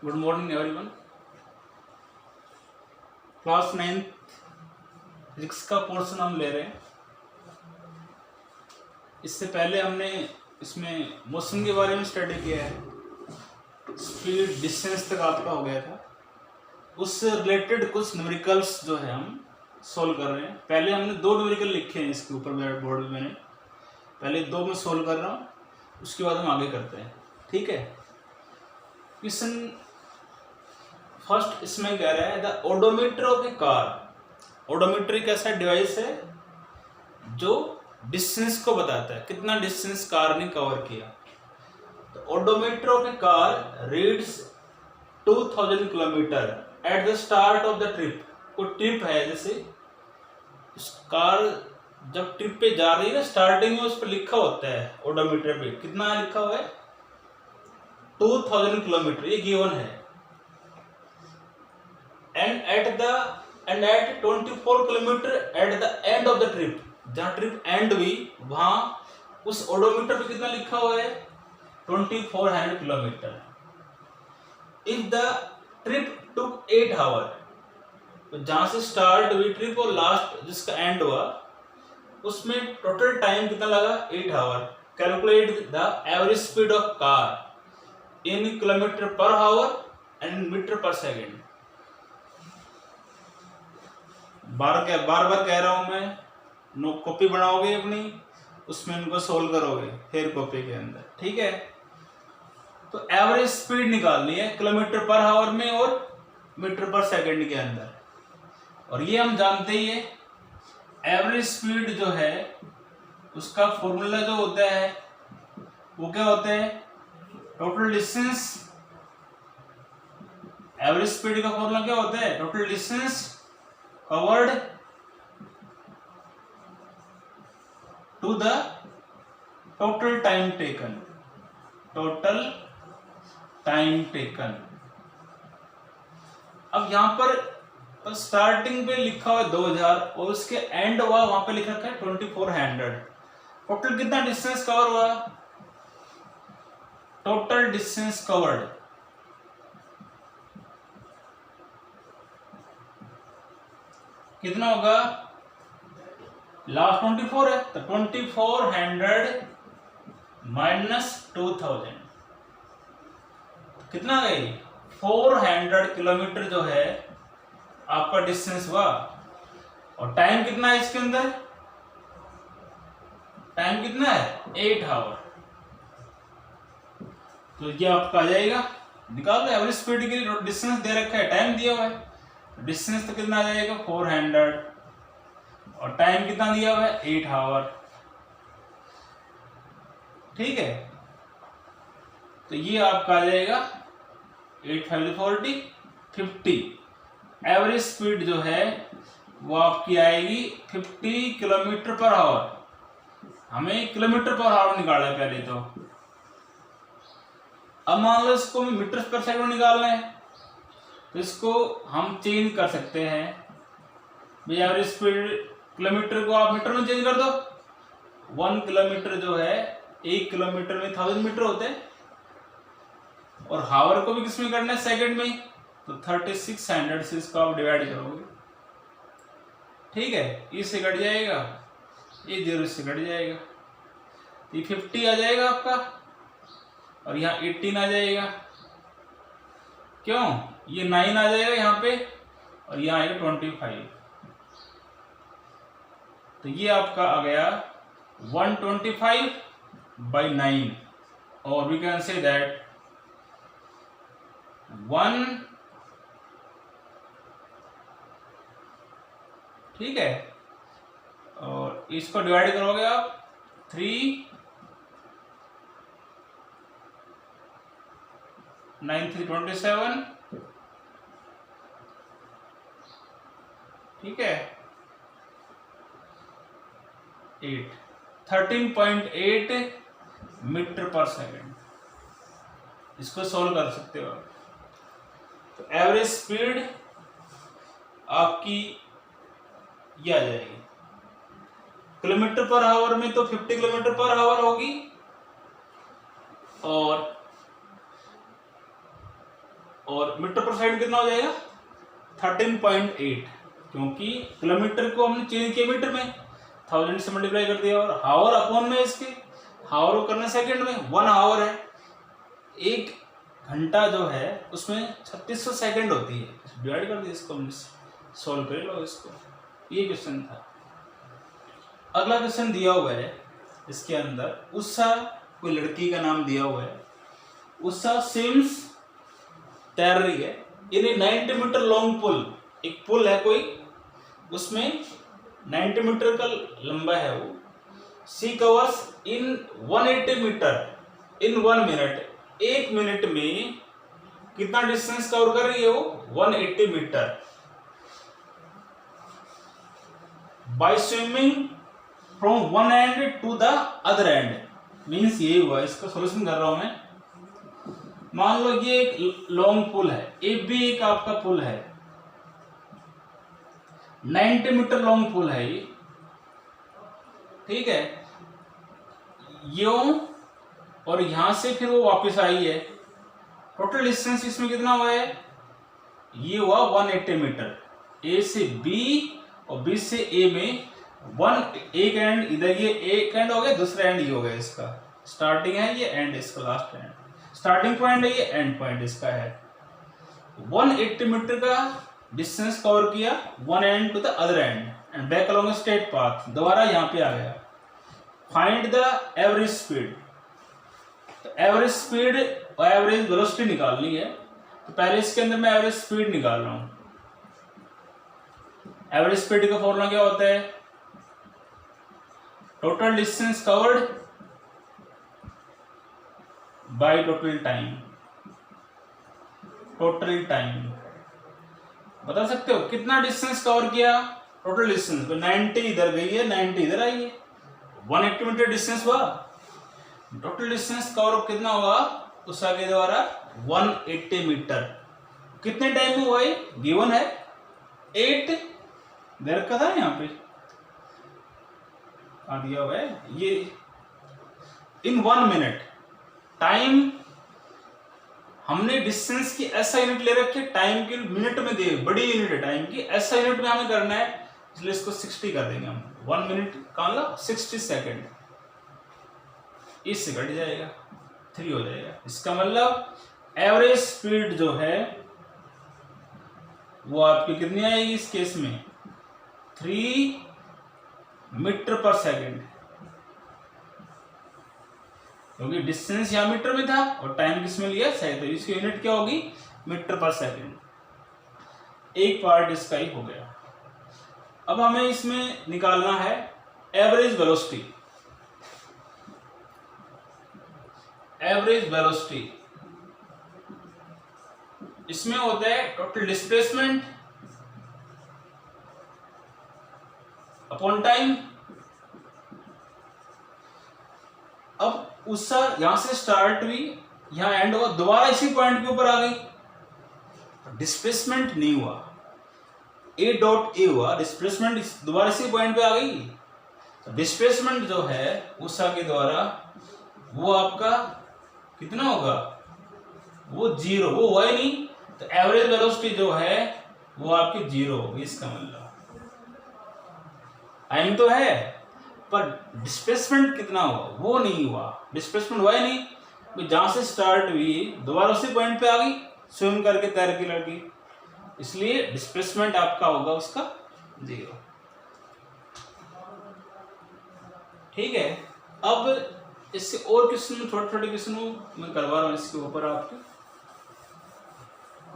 Good morning everyone. Class 9 physics का portion हम ले रहे हैं। इससे पहले हमने इसमें मोशन के बारे में स्टडी किया है। स्पीड डिस्टेंस तक आपका हो गया था। उससे रिलेटेड कुछ न्यूमेरिकल्स जो है हम सोल्व कर रहे हैं। पहले हमने 2 न्यूमेरिकल लिखे हैं इसके ऊपर मेरे बोर्ड में। मैंने पहले 2 में सोल्व कर रहा हूँ, उसके बाद हम आगे करते हैं। ठीक है। क्वेश्चन फर्स्ट इसमें कह रहा है the odometer of A car. Odometer एक ऐसा डिवाइस है जो डिस्टेंस को बताता है, कितना डिस्टेंस कार ने कवर किया। तो odometer of A car reads 2000 kilometre at the start of the trip. कोई ट्रिप है, जैसे कार जब ट्रिप पे जा रही है ना, स्टार्टिंग में उस पर लिखा होता है ओडोमीटर पे कितना लिखा हुआ है, 2000 किलोमीटर, ये गिवन है। And at 24 kilometre at the end of the trip, जहां ट्रिप एंड हुई वहां उस ओडोमीटर पे कितना लिखा हुआ है, 2400 kilometre. If the trip took 8 hour, तो जहां से स्टार्ट हुई ट्रिप और लास्ट जिसका एंड हुआ उसमें टोटल टाइम कितना लगा, 8 hour. Calculate the average speed of car in kilometre per hour and metre per second. बार बार कह रहा हूं मैं, नो कॉपी बनाओगे अपनी, उसमें इनको सोल्व करोगे फिर कॉपी के अंदर। ठीक है। तो एवरेज स्पीड निकालनी है किलोमीटर पर आवर में और मीटर पर सेकंड के अंदर। और ये हम जानते ही है, एवरेज स्पीड जो है उसका फॉर्मूला जो होता है वो क्या होता है, टोटल डिस्टेंस। एवरेज स्पीड का फॉर्मूला क्या होता है, total distance covered to the total time taken, total time taken। अब यहां पर स्टार्टिंग पे लिखा हुआ 2000 और उसके एंड हुआ वहां पे लिखा है 2400। टोटल कितना डिस्टेंस कवर हुआ, टोटल डिस्टेंस कवर्ड कितना होगा, लास्ट 24 है तो 2400 माइनस 2000 कितना गई, 400 किलोमीटर जो है आपका डिस्टेंस हुआ। और टाइम कितना है इसके अंदर, टाइम कितना है, 8 आवर। तो ये आपका आ जाएगा, निकाल लो। एवरेज स्पीड के लिए डिस्टेंस दे रखा है, टाइम दिया हुआ है, डिस्टेंस तो कितना आ जाएगा 400 और टाइम कितना दिया हुआ है 8 आवर। ठीक है। तो ये आपका आ जाएगा 8 5 40 50। एवरेज स्पीड जो है वो आपकी आएगी 50 किलोमीटर पर आवर। हमें किलोमीटर पर आवर निकालना है पहले तो। अब मान लो इसको मीटर पर सेकंड निकालना है तो इसको हम चेंज कर सकते हैं भाई। एवरेज स्पीड किलोमीटर को आप मीटर में चेंज कर दो। 1 किलोमीटर जो है 1 किलोमीटर में 1000 मीटर होते हैं। और हावर को भी किसमें करना है, सेकंड में, तो 3600 से इसको आप डिवाइड करोगे। ठीक है। ये से कट जाएगा, ये 0 से कट जाएगा, ये 50 आ जाएगा आपका और यहाँ 18 आ जाएगा। क्यों, ये 9 आ जाएगा यहाँ पे और यहाँ आएगा 25। तो ये आपका आ गया 125/9 और वी कैन से दैट 1। ठीक है। और इसको डिवाइड करोगे आप 3 9 3 27। ठीक है। 8 13.8 मीटर पर सेकंड। इसको सोल्व कर सकते हो। तो एवरेज स्पीड आपकी ये आ जाएगी किलोमीटर पर आवर में, तो 50 किलोमीटर पर आवर होगी और और मीटर पर सेकंड कितना हो जाएगा 13.8, क्योंकि किलोमीटर को हमने चेंज किया मीटर में, 1000 से मल्टीप्लाई कर दिया, और हावर अपॉन में इसके हावर को करना सेकंड में, 1 आवर है, 1 घंटा जो है उसमें 3600 सेकंड होती है, डिवाइड कर दिया, इसको हमने सॉल्व कर लो इसको। ये क्वेश्चन था। अगला क्वेश्चन दिया हुआ है इसके अंदर, उषा कोई लड़की का नाम दिया हुआ है, उषा स्विम्स तैर रही है इन ए 90 मीटर लॉन्ग पुल, एक पुल है कोई, उसमें 90 मीटर का लंबा है वो, she covers in 180 metre in 1 minute, 1 minute में कितना डिस्टेंस कवर कर रही है वो 180 metre, by swimming from one end to the other end. Means ये हुआ, इसका सॉल्यूशन कर रहा हूं मैं। मान लो ये एक लॉन्ग पुल है, ये भी एक आपका पुल है, 90 मीटर लॉन्ग पुल है ये, ठीक है, यूं और यहां से फिर वो वापस आई है, टोटल डिस्टेंस इसमें कितना हुआ है, ये हुआ 180 मीटर, ए से बी और बी से ए में एक एंड इधर, ये एक एंड हो गया, दूसरा एंड ये हो गया, इसका स्टार्टिंग है ये, एंड इसका लास्ट एंड, स्टार्टिंग पॉइंट है ये, एंड पॉइंट इसका है। 180 मीटर का डिस्टेंस कवर किया, one end to the other end and back along straight path, दोबारा यहाँ पे आ गया। फाइंड द एवरेज स्पीड, तो एवरेज स्पीड और एवरेज वेलोसिटी निकालनी है, तो पहले इसके अंदर मैं एवरेज स्पीड निकाल रहा हूं। एवरेज स्पीड का फॉर्मूला क्या होता है, total distance covered by total time, total time बता सकते हो कितना डिस्टेंस कवर किया, टोटल डिस्टेंस, तो 90 इधर गई है, 90 इधर आई है, 180 मीटर डिस्टेंस हुआ, टोटल डिस्टेंस कवर कितना हुआ उषा के द्वारा 180 मीटर, कितने टाइम में हुआ ये गिवन है 8 देर का था, यहाँ पे आ दिया हुआ है ये, इन 1 मिनट, टाइम हमने डिस्टेंस की ऐसा यूनिट ले रखी है, टाइम की मिनट में दे, बड़ी यूनिट है टाइम की, ऐसा यूनिट में हमें करना है, इसलिए इसको 60 कर देंगे हम, 1 मिनट का मतलब 60 सेकेंड, इससे कट जाएगा 3 हो जाएगा। इसका मतलब एवरेज स्पीड जो है वो आपकी कितनी आएगी इस केस में 3 मीटर पर सेकेंड, क्योंकि डिस्टेंस यहां मीटर में था और टाइम किस में लिया सेकंड, तो इसकी यूनिट क्या होगी मीटर पर सेकेंड। एक पार्ट इसका ही हो गया। अब हमें इसमें निकालना है एवरेज वेलोसिटी। एवरेज वेलोसिटी इसमें होता है टोटल डिस्प्लेसमेंट अपॉन टाइम। अब उषा यहां से स्टार्ट हुई, यहां एंड हुआ, दोबारा इसी पॉइंट के ऊपर आ गई, डिस्प्लेसमेंट नहीं हुआ, ए डॉट ए हुआ, डिस्प्लेसमेंट दोबारा इसी पॉइंट पे आ गई। तो डिस्प्लेसमेंट जो है उषा के द्वारा वो आपका कितना होगा, वो 0, वो हुआ ही नहीं, तो एवरेज वेलोसिटी जो है वो आपकी 0 होगी। इसका मतलब टाइम तो है पर डिस्प्लेसमेंट कितना हुआ वो नहीं हुआ, डिस्प्लेसमेंट हुआ ही नहीं, तो जहां से स्टार्ट हुई दोबारा उसी पॉइंट पे आ गई स्विम करके तैर की लड़की, इसलिए डिस्प्लेसमेंट आपका होगा उसका 0। ठीक है। अब इससे और क्वेश्चन, छोटे छोटे क्वेश्चन मैं करवा रहा हूँ इसके ऊपर, आपके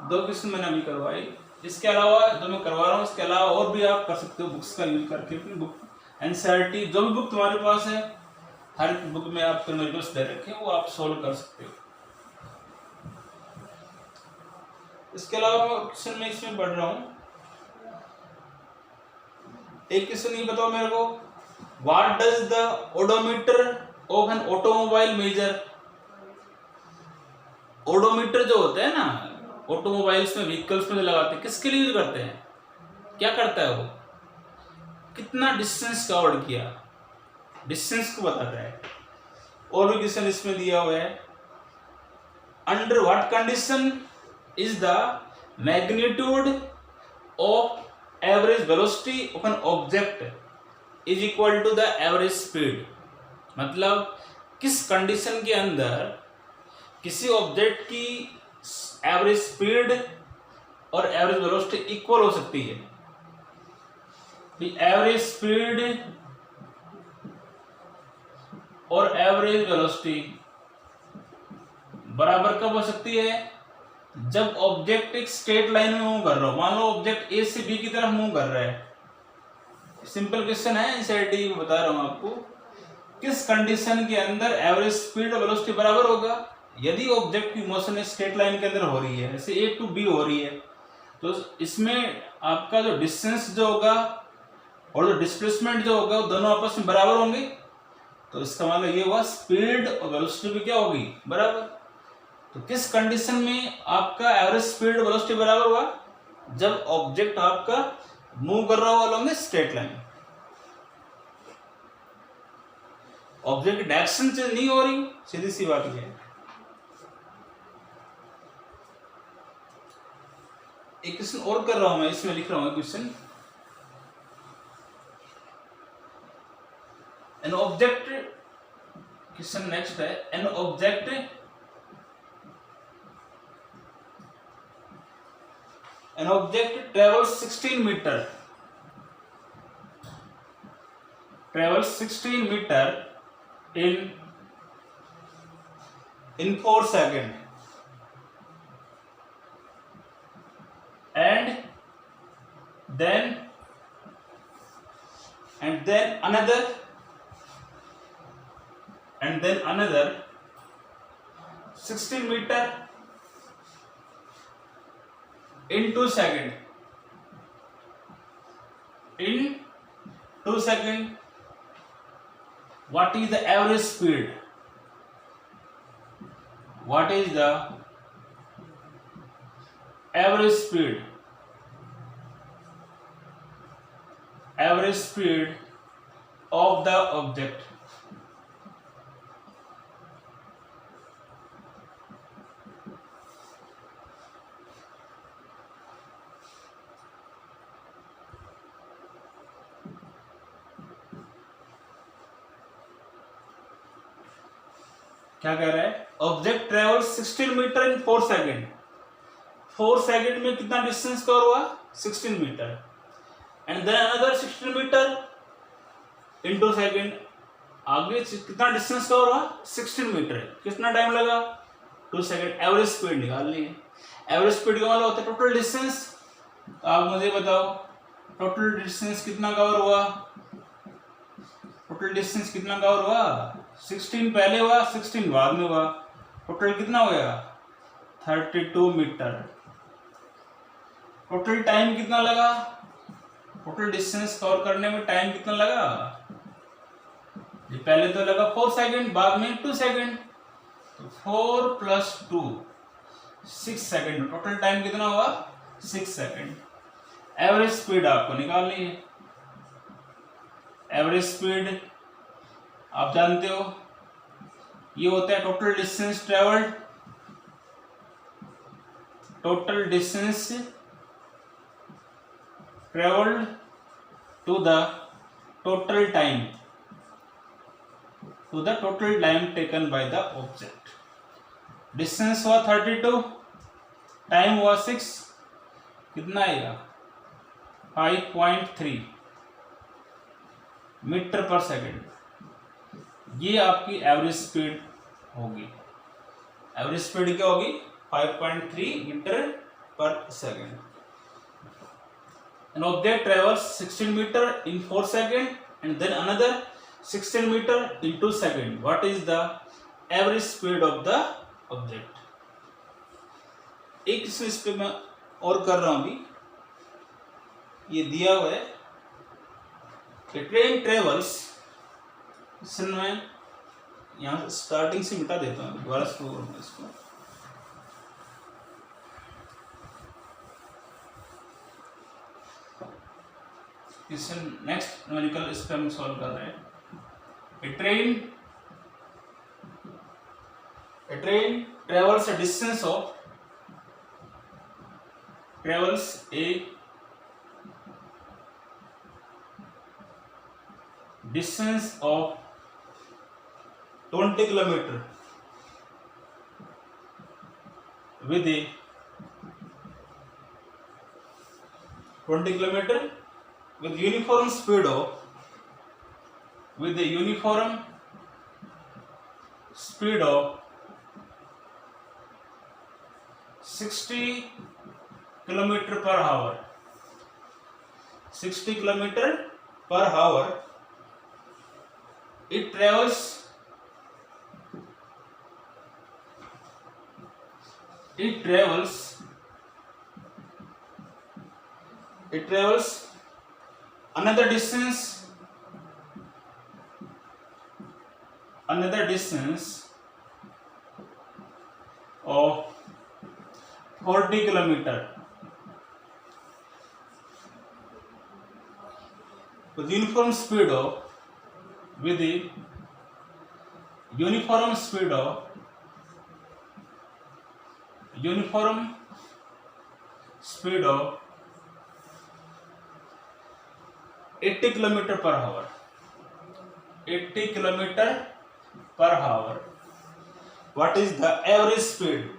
2 क्वेश्चन मैंने अभी करवाए, इसके अलावा जो मैं करवा रहा हूँ इसके अलावा और भी आप कर सकते हो बुक्स का यूज करके, अपनी बुक एनसीईआरटी जो भी बुक तुम्हारे पास है हर बुक में आप मेरे दे रखे वो आप सोल्व कर सकते हो। इसके अलावा क्वेश्चन में इसमें पढ़ रहा हूँ, एक क्वेश्चन ये बताओ मेरे को, what does the odometer of an automobile measure. Odometer जो होता है ना ऑटोमोबाइल्स में, व्हीकल्स में लगाते हैं, किसके लिए यूज करते हैं, क्या करता है वो, कितना डिस्टेंस कवर किया, डिस्टेंस को बताता है। और भी क्वेश्चन इसमें दिया हुआ है, under what condition is the magnitude of average velocity of an object is equal to the average speed. मतलब किस कंडीशन के अंदर किसी ऑब्जेक्ट की एवरेज स्पीड और एवरेज वेलोसिटी इक्वल हो सकती है। एवरेज स्पीड और एवरेज वेलोसिटी बराबर कब हो सकती है? जब ऑब्जेक्ट एक स्ट्रेट लाइन में मूव कर रहा हो। मान लो ऑब्जेक्ट ए से बी की तरफ मूव कर रहा है। सिंपल क्वेश्चन है, एनसीईआरटी में बता रहा हूं आपको। किस कंडीशन के अंदर एवरेज स्पीड और वेलोसिटी बराबर होगा? यदि ऑब्जेक्ट की मोशन एक स्ट्रेट लाइन के अंदर हो रही है, जैसे ए टू बी हो रही है, तो इसमें आपका जो डिस्टेंस जो होगा और जो डिस्प्लेसमेंट जो होगा वो दोनों आपस में बराबर होंगे। तो इसका मतलब ये हुआ स्पीड और वेलोसिटी भी क्या होगी? बराबर। तो किस कंडीशन में आपका एवरेज स्पीड और वेलोसिटी बराबर हुआ? जब ऑब्जेक्ट आपका मूव कर रहा हो along a straight line. Object की डायरेक्शन चेंज नहीं हो रही, सीधी सी बात ये है। एक क्वेश्चन और कर रहा हूं मैं, इसमें लिख रहा हूं question. An object, question next है, an object travels 16 meter, in 4 seconds, and then another 16 meter in 2 seconds. In 2 seconds, what is the average speed? What is the average speed? Average speed of the object. क्या कह रहा है? Object travels 16 metre in 4 second. 4 second में कितना distance cover हुआ? 16 metre. And then another 16 metre in 2 second. आगे कितना distance cover हुआ? 16 मीटर। कितना टाइम लगा? 2 सेकेंड। एवरेज स्पीड निकालनी है। एवरेज स्पीड का मतलब होता है टोटल डिस्टेंस। आप मुझे बताओ टोटल डिस्टेंस कितना कवर हुआ? टोटल डिस्टेंस कितना कवर हुआ? 16 पहले हुआ, 16 बाद में हुआ। टोटल कितना हो गया? 32 मीटर। टोटल टाइम कितना लगा? टोटल डिस्टेंस कवर करने में टाइम कितना लगा? ये पहले तो लगा 4 सेकेंड, बाद में 2 सेकेंड, तो 4 + 2 6 सेकेंड। टोटल टाइम कितना हुआ? 6 सेकेंड। एवरेज स्पीड आपको निकालनी है। एवरेज स्पीड आप जानते हो, ये होता है total distance travelled, total distance travelled to the total time, taken by the object. Distance हुआ 32, टाइम हुआ 6, कितना आएगा? 5.3 मीटर पर सेकेंड। ये आपकी एवरेज स्पीड होगी। एवरेज स्पीड क्या होगी? 5.3 metre per second. An object travels 16 meter in 4 seconds and then another 16 meter in 2 seconds. What is the average speed of the object? एक इस पे मैं और कर रहा हूं अभी। ये दिया हुआ है कि ट्रेन ट्रेवल्स, मैं यहाँ स्टार्टिंग से मिटा देता हूँ, दोबारा शुरू करूँगा इसको। नेक्स्ट न्यूमेरिकल इस पे हम सॉल्व कर रहे हैं। A train travels a distance of travels a distance of 20 kilometer with a 20 kilometer with uniform speed of 60 kilometer per hour. 60 kilometer per hour. It travels another distance of 40 kilometer with uniform speed of 80 kilometer per hour. 80 kilometer per hour. What is the average speed?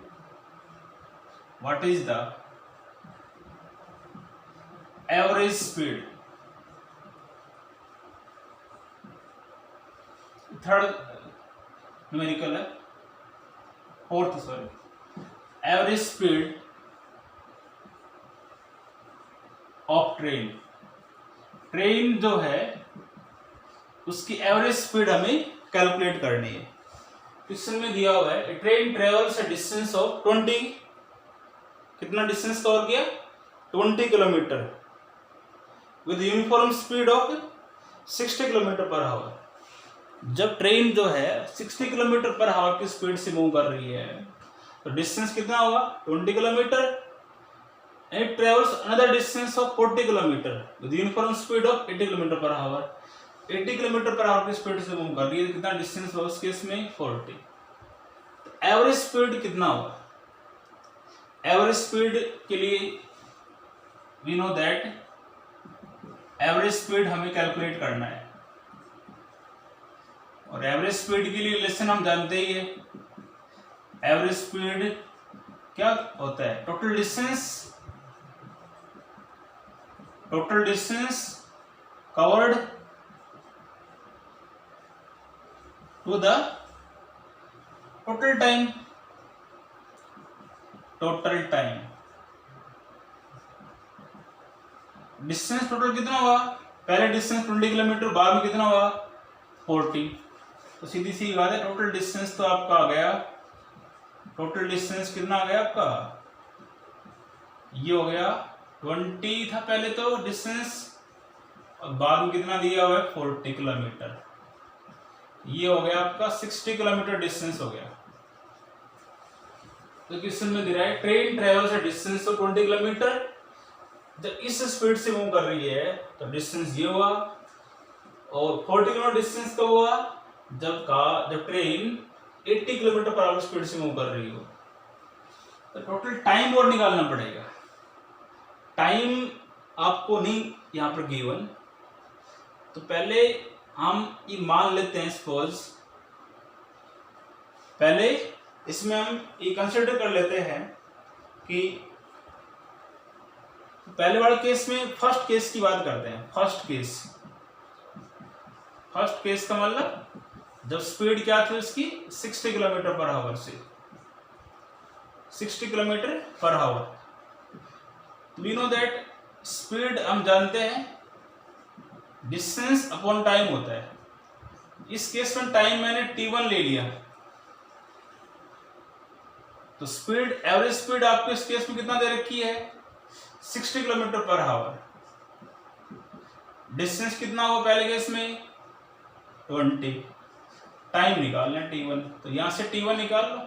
Third numerical है, fourth sorry. Average speed of train. Train जो है उसकी average speed हमें calculate करनी है. Question में दिया हुआ है train travels a distance of 20, कितना डिस्टेंस कवर किया 20 kilometre with uniform speed of 60 kilometre per our. जब ट्रेन जो है 60 किलोमीटर पर आवर की स्पीड से मूव कर रही है तो डिस्टेंस कितना होगा 20 kilometre. It travels another distance of 40 kilometer with uniform speed of 80 kilometer per hour. 80 kilometre per our की स्पीड से मूव कर रही है. कितना डिस्टेंस हुआ उस केस में 40. तो एवरेज स्पीड कितना होगा? एवरेज स्पीड के लिए we know that average speed हमें कैलकुलेट करना है और एवरेज स्पीड के लिए लेसन हम जानते ही है. एवरेज स्पीड क्या होता है? Total distance covered to the total time. Distance total कितना हुआ? पहले डिस्टेंस 20 किलोमीटर, बाद में कितना हुआ 40. तो सीधी सी बात है टोटल डिस्टेंस तो आपका आ गया. टोटल डिस्टेंस कितना आ गया आपका? ये हो गया 20 था पहले तो डिस्टेंस और बाद में कितना दिया हुआ है 40 किलोमीटर. ये हो गया आपका 60 किलोमीटर डिस्टेंस हो गया. तो क्वेश्चन में दे रहा है train travels a distance of 20 kilometre. जब इस स्पीड से मूव कर रही है तो डिस्टेंस ये हुआ और 40 किलोमीटर डिस्टेंस कब हुआ? जब train 80 kilometre per our speed से मूव कर रही हो. तो टोटल टाइम और निकालना पड़ेगा. टाइम आपको नहीं यहाँ पर गिवन. तो पहले हम ये मान लेते हैं सपोज, पहले इसमें हम ये कंसिडर कर लेते हैं कि पहले वाले केस में फर्स्ट केस की बात करते हैं. फर्स्ट केस का मतलब जब स्पीड क्या थी उसकी 60 किलोमीटर पर आवर से 60 kilometre per hour. We know that speed हम जानते हैं डिस्टेंस अपॉन टाइम होता है. इस केस में टाइम मैंने t1 ले लिया तो स्पीड एवरेज स्पीड आपको इस केस में कितना दे रखी है 60 किलोमीटर पर आवर. डिस्टेंस कितना होगा पहले केस में 20. टाइम निकालना है t1 तो यहां से t1 निकाल लो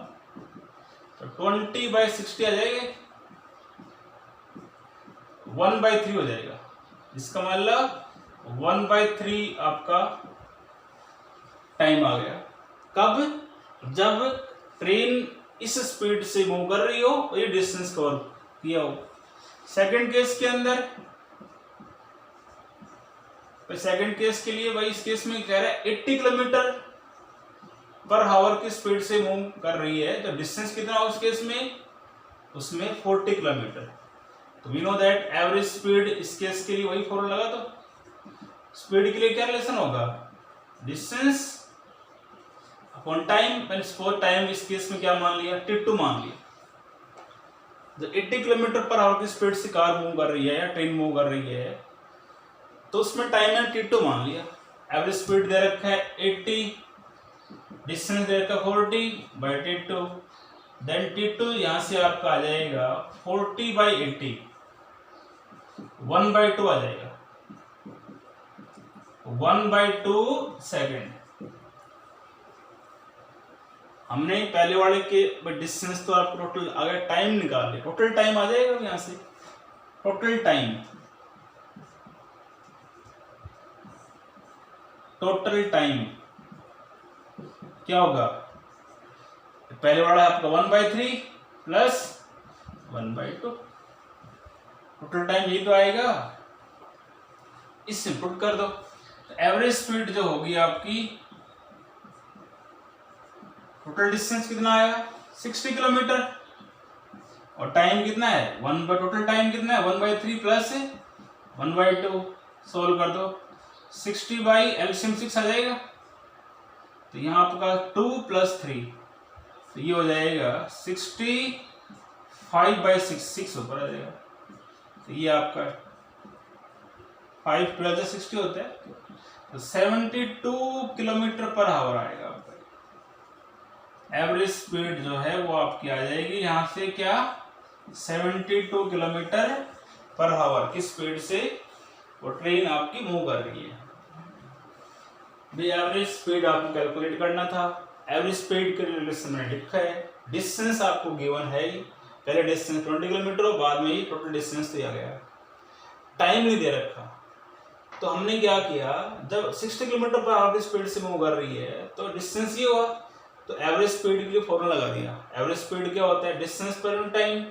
तो 20/60 आ जाएगा 1/3 हो जाएगा. इसका मतलब 1/3 आपका टाइम आ गया. कब? जब ट्रेन इस स्पीड से मूव कर रही हो और ये डिस्टेंस कवर किया हो. सेकंड केस के अंदर, सेकंड केस के लिए भाई इस केस में कह रहा है 80 किलोमीटर पर आवर की स्पीड से मूव कर रही है, तो डिस्टेंस कितना हो उस केस में, उसमें 40 किलोमीटर। तो we know that average speed इस केस के लिए वही फॉर्मूला लगा, तो स्पीड के लिए क्या रिलेशन होगा, distance upon time. For time इस केस में क्या मान लिया, t2 मान लिया। जो 80 किलोमीटर पर आवर की स्पीड से कार मूव कर रही है या ट्रेन मूव कर रही है, तो उसमें टाइम है t2 मान लिया। एवरेज स्पीड दे रखा है 80, डिस्टेंस दे रखा 40 बाई t2, देन t2 यहां से आपका आ जाएगा 40 बाई 80, 1/2 आ जाएगा, 1/2 सेकेंड। हमने पहले वाले के डिस्टेंस तो आपको टोटल अगर टाइम निकाल ले, टोटल टाइम आ जाएगा यहां से, टोटल टाइम, टोटल टाइम क्या होगा, पहले वाला आपका 1/3 प्लस 1/2, टोटल टाइम यही तो आएगा। इससे पुट कर दो, एवरेज स्पीड जो होगी आपकी, टोटल डिस्टेंस कितना आया 60 किलोमीटर, और टाइम कितना है टोटल टाइम कितना है 1/3 प्लस 1/2, सोल्व कर दो, 60 बाई एलसीएम 6 आ जाएगा, तो यहाँ आपका 2 + 3, तो ये हो जाएगा 65/6, 6 ऊपर आ जाएगा, तो ये आपका 5 12 60 होता है, तो 72 किलोमीटर पर आवर आएगा आपका। एवरेज स्पीड जो है वो आपकी आ जाएगी यहाँ से क्या, 72 किलोमीटर पर आवर की स्पीड से वो ट्रेन आपकी मूव कर रही है। भी एवरेज स्पीड आपको कैलकुलेट करना था। एवरेज स्पीड के रिलेशन में लिखा है, डिस्टेंस आपको गिवन है ही, पहले डिस्टेंस 20 किलोमीटर और बाद में ही टोटल डिस्टेंस दिया गया, टाइम नहीं दे रखा। तो हमने क्या किया, जब 60 किलोमीटर पर आवर की स्पीड से मूव कर रही है तो डिस्टेंस ये हुआ, तो एवरेज स्पीड के लिए फॉर्मूला लगा दिया। एवरेज स्पीड क्या होता है, डिस्टेंस पर टाइम।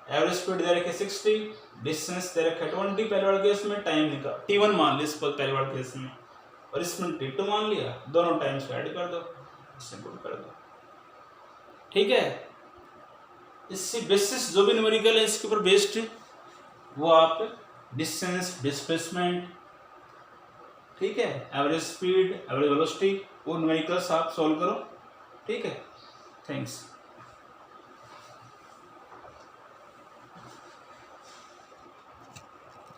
एवरेज स्पीड दे रखे 60, डिस्टेंस दे रखा 20 पहले वाले केस में, टाइम निकाल t1 मान लिया इसको पहले वाले केस में, और इसमें t2 मान लिया, दोनों टाइम्स ऐड कर दो, इससे पुट कर दो, ठीक है। इससे बेसिस जो भी न्यूमेरिकल है इसके ऊपर बेस्ड वो आप डिस्टेंस, डिस्प्लेसमेंट, ठीक है, एवरेज स्पीड, एवरेज वेलोसिटी, वो न्यूमेरिकल्स आप सॉल्व करो, ठीक है। थैंक्स।